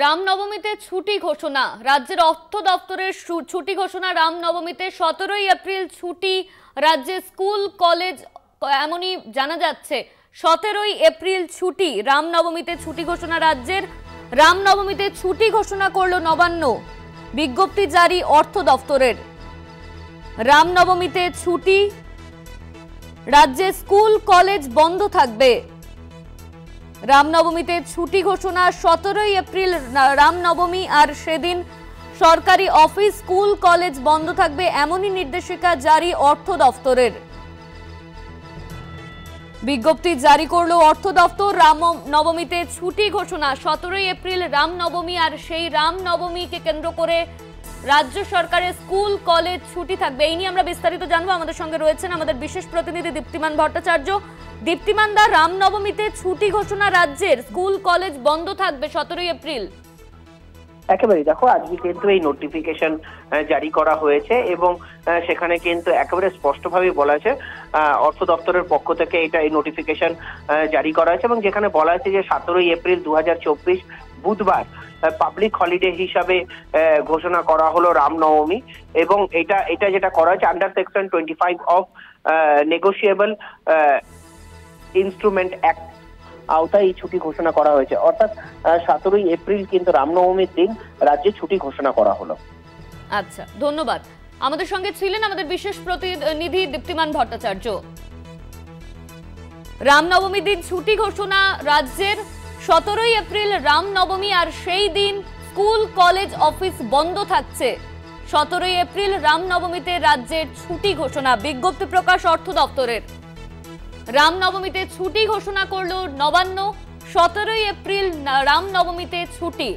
রামনবমীতে ছুটি ঘোষণা। রাজ্যের অর্থ দপ্তরের ছুটি ঘোষণা। রামনবমীতে 17 এপ্রিল ছুটি রাজ্যে স্কুল কলেজ, এমনই জানা যাচ্ছে। 17 এপ্রিল ছুটি, রামনবমীতে ছুটি ঘোষণা রাজ্যের। রামনবমীতে ছুটি ঘোষণা করল নবান্ন, বিজ্ঞপ্তি জারি অর্থ দপ্তরের। রামনবমীতে ছুটি, রাজ্যে স্কুল কলেজ বন্ধ থাকবে। রামনবমীতে ছুটি ঘোষণা। 17 এপ্রিল রামনবমী, আর সেদিন সরকারি অফিস স্কুল কলেজ বন্ধ থাকবে, এমনই নির্দেশিকা জারি অর্থ দপ্তরের। বিজ্ঞপ্তি জারি করলো অর্থ দপ্তর। রামনবমীতে ছুটি ঘোষণা। 17 এপ্রিল রামনবমী, আর সেই রামনবমীকে কেন্দ্র করে রাজ্য সরকারের স্কুল কলেজ ছুটি থাকবে। এই নিয়ে আমরা বিস্তারিত জানবো। আমাদের সঙ্গে রয়েছেন আমাদের বিশেষ প্রতিনিধি দীপ্তিমান ভট্টাচার্য। দীপ্তিমান দা, রামনবমীতে ছুটি ঘোষণা রাজ্যের, স্কুল কলেজ বন্ধ থাকবে 17 এপ্রিল। একেবারে দেখো, আজকে কিন্তু এই নোটিফিকেশন জারি করা হয়েছে এবং সেখানে কিন্তু একেবারে স্পষ্টভাবে বলা আছে অর্থ দপ্তরের পক্ষ থেকে এই নোটিফিকেশন জারি করা হয়েছে, এবং যেখানে বলা আছে যে 17 এপ্রিল 2024 বুধবার পাবলিক হলিডে হিসাবে ঘোষণা করা হলো রামনবমী। এবং এটা যেটা করা হয়েছে under section 25 of negotiable instrument act আওতায় এই ছুটি ঘোষণা করা হয়েছে। অর্থাৎ 17 এপ্রিল কিন্তু রামনবমীর দিন রাজ্যে ছুটি ঘোষণা করা হলো। আচ্ছা, ধন্যবাদ। আমাদের সঙ্গে ছিলেন আমাদের বিশেষ প্রতিনিধি দীপ্তিমান ভট্টাচার্য। রামনবমীর দিন ছুটি ঘোষণা রাজ্যের। 17 এপ্রিল রামনবমী, আর সেই দিন স্কুল কলেজ অফিস বন্ধ থাকছে। 17 এপ্রিল রামনবমীতে রাজ্যের ছুটি ঘোষণা, বিজ্ঞপ্তি প্রকাশ অর্থ দপ্তরের। রামনবমীতে ছুটি ঘোষণা করলো নবান্ন। 17 এপ্রিল রামনবমীতে ছুটি।